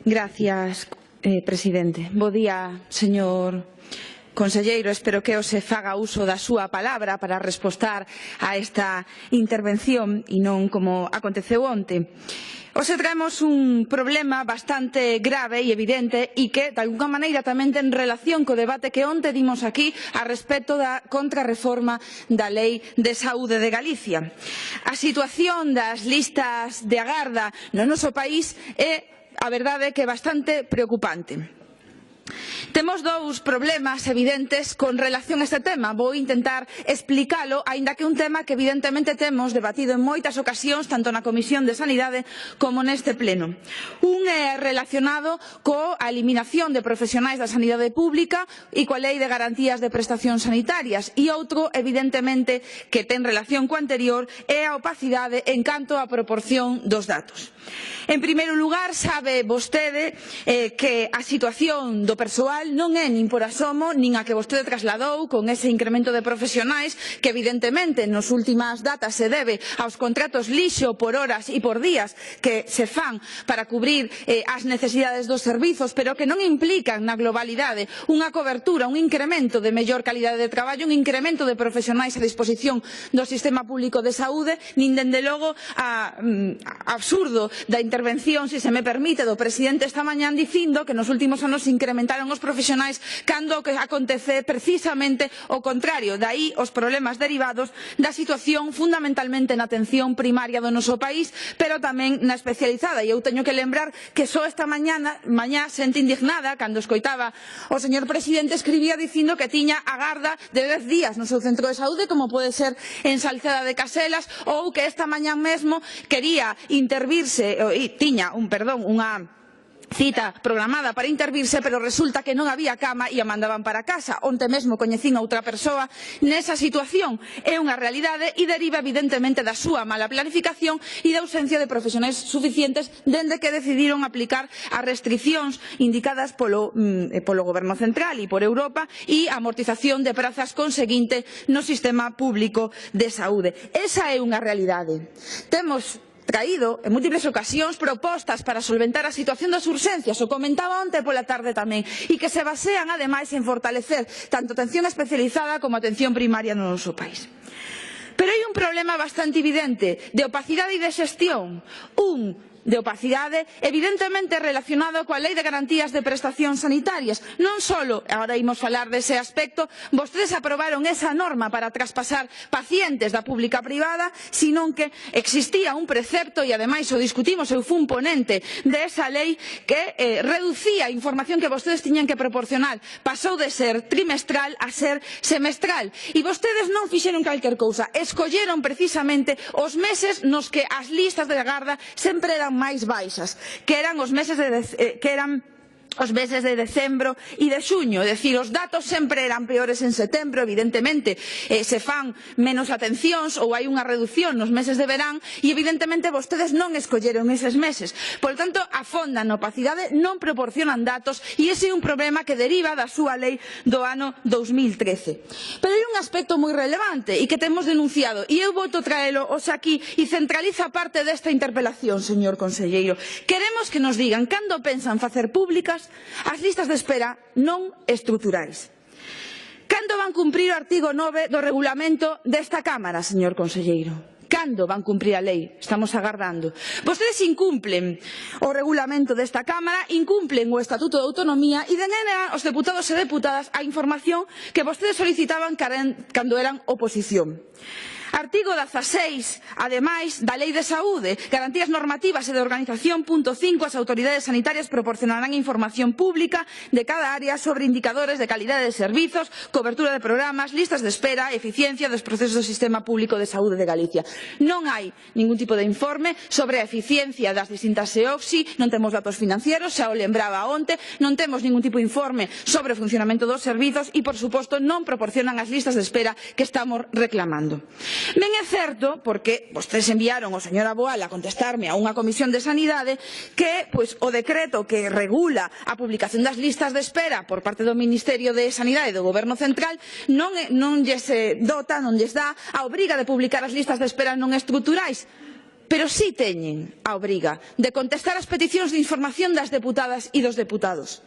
Gracias, presidente. Bo día, señor conselleiro. Espero que se faga uso da súa palabra para respostar a esta intervención e non como aconteceu onte. Hoxe traemos un problema bastante grave e evidente e que, de alguna maneira, tamén ten relación co debate que onte dimos aquí a respecto da contrarreforma da Lei de Saúde de Galicia. A situación das listas de agarda no noso país é, a verdade, que é bastante preocupante. Temos dous problemas evidentes con relación a este tema. Vou intentar explicalo, aínda que é un tema que evidentemente temos debatido en moitas ocasións, tanto na Comisión de Sanidade como neste pleno. Un é relacionado coa eliminación de profesionais da sanidade pública e coa Lei de Garantías de Prestacións Sanitarias, e outro, evidentemente, que ten relación co anterior, é a opacidade en canto á proporción dos datos. En primeiro lugar, sabe vostede que a situación do persoal non é nin por asomo nin a que vostede trasladou con ese incremento de profesionais que evidentemente nas últimas datas se debe aos contratos lixo por horas e por días que se fan para cubrir as necesidades dos servizos, pero que non implican na globalidade unha cobertura, un incremento de mellor calidade de traballo, un incremento de profesionais a disposición do sistema público de saúde, nin dende logo absurdo da intervención, se me permite, do presidente esta mañán dicindo que nos últimos anos se incrementaron os profesionais cando o que acontece precisamente o contrario. Daí os problemas derivados da situación fundamentalmente na atención primaria do noso país, pero tamén na especializada. E eu teño que lembrar que só esta mañá xente indignada, cando escoitaba o señor presidente, escribía dicindo que tiña agarda de 10 días no seu centro de saúde, como pode ser en Salceda de Caselas, ou que esta mañá mesmo quería intervirse tiña unha cita programada para intervirse, pero resulta que non había cama e a mandaban para casa. Onte mesmo coñecín a outra persoa nesa situación. É unha realidade e deriva evidentemente da súa mala planificación e da ausencia de profesionais suficientes dende que decidiron aplicar as restricións indicadas polo Goberno Central e por Europa e a amortización de prazas conseguinte no sistema público de saúde. Esa é unha realidade. Temos traído en múltiples ocasións propostas para solventar a situación das urxencias, o comentaba onte pola tarde tamén, e que se basean ademais en fortalecer tanto a atención especializada como a atención primaria no noso país. Pero hai un problema bastante evidente de opacidade e de xestión, de opacidade evidentemente relacionado coa Lei de Garantías de Prestacións Sanitarias. Non só, agora imos falar dese aspecto, vostedes aprobaron esa norma para traspasar pacientes da pública a privada, senón que existía un precepto, e ademais o discutimos, eu fui un ponente de esa lei, que reducía a información que vostedes tiñan que proporcionar. Pasou de ser trimestral a ser semestral. E vostedes non fixeron calquer cousa, escolleron precisamente os meses nos que as listas de agarda sempre eran máis baixas, que eran os meses de decembro e de xuño, é dicir, os datos sempre eran peores en setembro, evidentemente se fan menos atencións ou hai unha reducción nos meses de verán e evidentemente vostedes non escolleron eses meses. Por tanto, afondan na opacidade, non proporcionan datos e ese é un problema que deriva da súa lei do ano 2013. Pero hai un aspecto moi relevante e que temos denunciado e eu volto traelo hoxe aquí e centraliza parte desta interpelación, señor conselleiro. Queremos que nos digan cando pensan facer públicas as listas de espera non estruturais. Cando van cumprir o artigo 9 do regulamento desta Cámara, señor conselleiro? Cando van cumprir a lei? Estamos agardando. Vostedes incumplen o regulamento desta Cámara, incumplen o Estatuto de Autonomía e denegan aos deputados e deputadas a información que vostedes solicitaban cando eran oposición. Artigo 16, ademais, da Lei de Saúde, Garantías Normativas e de Organización, punto 5, as autoridades sanitarias proporcionarán información pública de cada área sobre indicadores de calidade de servizos, cobertura de programas, listas de espera, eficiencia dos procesos do Sistema Público de Saúde de Galicia. Non hai ningún tipo de informe sobre a eficiencia das distintas EOXI, non temos datos financieros, xa o lembraba onte, non temos ningún tipo de informe sobre o funcionamento dos servizos e, por suposto, non proporcionan as listas de espera que estamos reclamando. Ben é certo, porque vostedes enviaron ao señor Aboal a contestarme a unha comisión de sanidade, que o decreto que regula a publicación das listas de espera por parte do Ministerio de Sanidade e do Goberno Central non lles dota, non lles dá a obriga de publicar as listas de espera non estruturais. pero sí teñen a obriga de contestar as peticións de información das deputadas e dos deputados.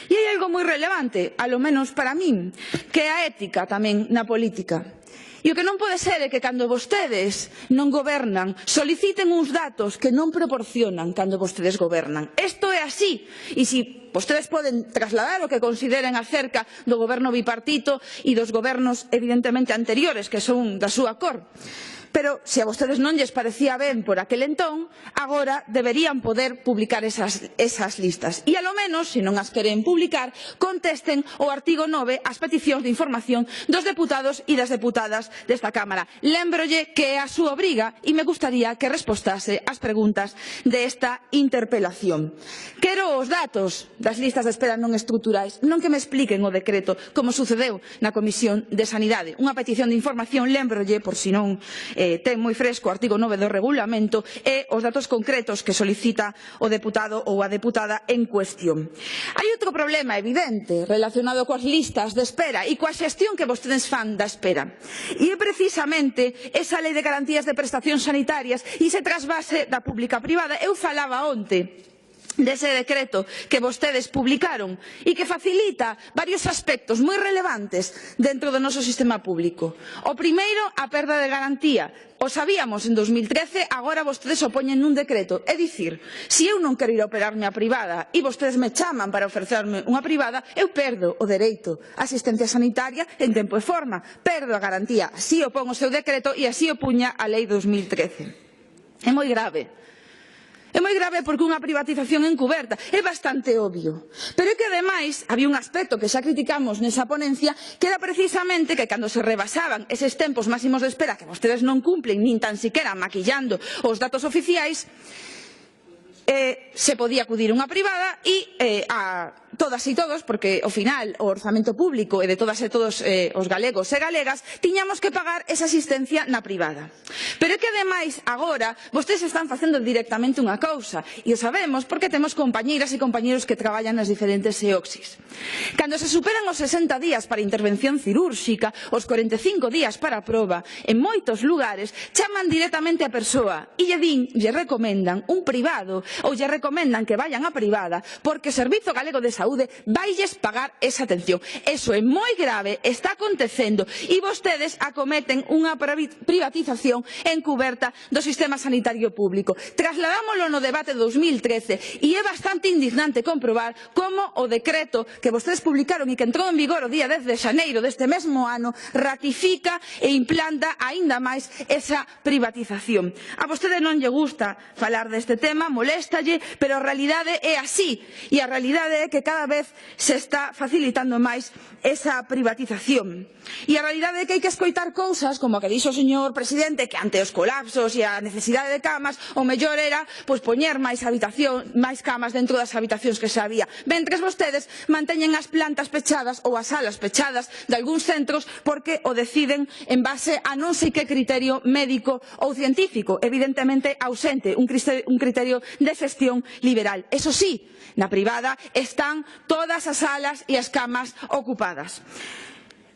E hai algo moi relevante, alo menos para min, que é a ética tamén na política. E o que non pode ser é que cando vostedes non gobernan soliciten uns datos que non proporcionan cando vostedes gobernan. Isto é así. E se vostedes poden trasladar o que consideren acerca do goberno bipartito e dos gobernos evidentemente anteriores que son da súa cor. Pero se a vostedes non lles parecía ben por aquel entón, agora deberían poder publicar esas listas. E, alo menos, se non as queren publicar, contesten o artigo 9 ás peticións de información dos deputados e das deputadas desta Cámara. Lémbrolle que é a súa obriga e me gustaría que respostase ás preguntas desta interpelación. Quero os datos das listas de espera non estruturais, non que me expliquen o decreto, como sucedeu na Comisión de Sanidade. Unha petición de información, lémbrolle, por si non ten moi fresco o artigo 9 do regulamento, e os datos concretos que solicita o deputado ou a deputada en cuestión. Hai outro problema evidente relacionado coas listas de espera e coa xestión que vostedes fan da espera. E é precisamente esa lei de garantías de prestacións sanitarias e ese trasvase da pública a privada. Eu falaba onte dese decreto que vostedes publicaron e que facilita varios aspectos moi relevantes dentro do noso sistema público. O primeiro, a perda de garantía. O sabíamos en 2013, agora vostedes o poñen nun decreto. É dicir, se eu non quero ir a operarme a privada e vostedes me chaman para ofrecerme unha privada, eu perdo o dereito á asistencia sanitaria en tempo e forma. Perdo a garantía. Así o pon o seu decreto e así o puña a lei 2013. É moi grave. É moi grave porque unha privatización encuberta é bastante obvio. Pero é que, ademais, había un aspecto que xa criticamos nesa ponencia, que era precisamente que cando se rebasaban eses tempos máximos de espera que vostedes non cumplen, nin tan siquiera maquillando os datos oficiais, se podía acudir a unha privada e a todas e todos, porque ao final o orzamento público e de todas e todos os galegos e galegas tiñamos que pagar esa asistencia na privada. Pero é que ademais agora vostedes están facendo directamente unha cousa e o sabemos porque temos compañeiras e compañeiros que traballan nas diferentes EOXIs. Cando se superan os 60 días para intervención cirúrxica, os 45 días para a proba, en moitos lugares chaman directamente a persoa e lle recomendan un privado ou lle recomendan que vayan á privada porque o Servizo Galego de Saúde vailles pagar esa atención. Eso é moi grave, está acontecendo e vostedes acometen unha privatización encuberta do sistema sanitario público. Trasladámoslo no debate de 2013 e é bastante indignante comprobar como o decreto que vostedes publicaron e que entrou en vigor o día 10 de xaneiro deste mesmo ano ratifica e implanta aínda máis esa privatización. A vostede non lle gusta falar deste tema, moléstalle, pero a realidade é así e a realidade é que cada vez se está facilitando máis esa privatización. E a realidade é que hai que escoitar cousas como a que dixo o señor presidente, que ante os colapsos e a necesidade de camas o mellor era poñer máis camas dentro das habitacións que xa había. Mentres vostedes manteñen as plantas pechadas ou as salas pechadas de algúns centros porque o deciden en base a non sei que criterio médico ou científico, evidentemente ausente, un criterio de xestión liberal. Eso sí, na privada están todas as salas e as camas ocupadas.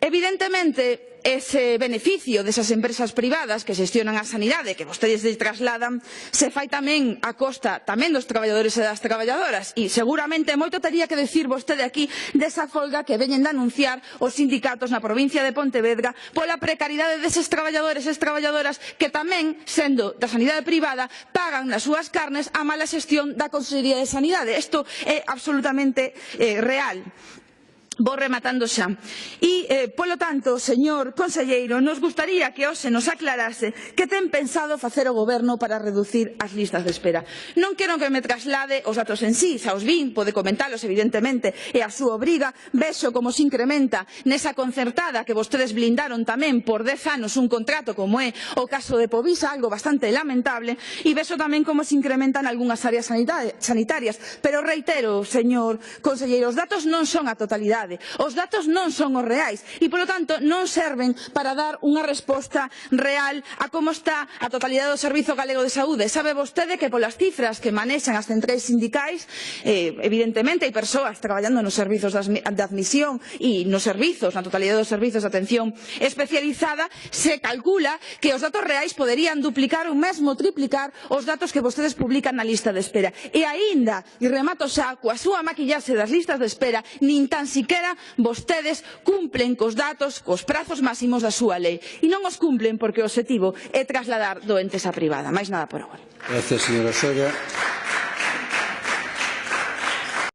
Evidentemente, ese beneficio desas empresas privadas que xestionan a sanidade, que vostedes trasladan, se fai tamén a costa tamén dos traballadores e das traballadoras. E seguramente moito tería que decir vostede aquí desa folga que veñen de anunciar os sindicatos na provincia de Pontevedra pola precariedade deses traballadores e traballadoras que tamén, sendo da sanidade privada, pagan nas súas carnes a mala xestión da Consellería de Sanidade. Isto é absolutamente real. Vou rematando xa. E, polo tanto, señor conselleiro, nos gustaría que hoxe nos aclarase que ten pensado facer o Goberno para reducir as listas de espera. Non quero que me traslade os datos en sí, xa os vin, pode comentalos evidentemente, e a súa obriga, vexo como se incrementa nesa concertada que vostedes blindaron tamén por 10 anos un contrato como é o caso de Povisa, algo bastante lamentable, e vexo tamén como se incrementan algunhas áreas sanitarias. Pero reitero, señor conselleiro, os datos non son a totalidade realidade. Os datos non son os reais e, polo tanto, non serven para dar unha resposta real a como está a totalidade do Servizo Galego de Saúde. Sabe vostede que polas cifras que manexan as centrais sindicais, evidentemente hai persoas traballando nos servizos de admisión e nos servizos, na totalidade dos servizos de atención especializada, se calcula que os datos reais poderían duplicar ou mesmo triplicar os datos que vostedes publican na lista de espera. E aínda, e remato xa, coa súa maquillaxe das listas de espera, nin tan siquera vostedes cumplen cos datos, cos prazos máximos da súa lei. E non os cumplen porque o obxectivo é trasladar doentes á privada. Máis nada por agora. Gracias, señora Soria.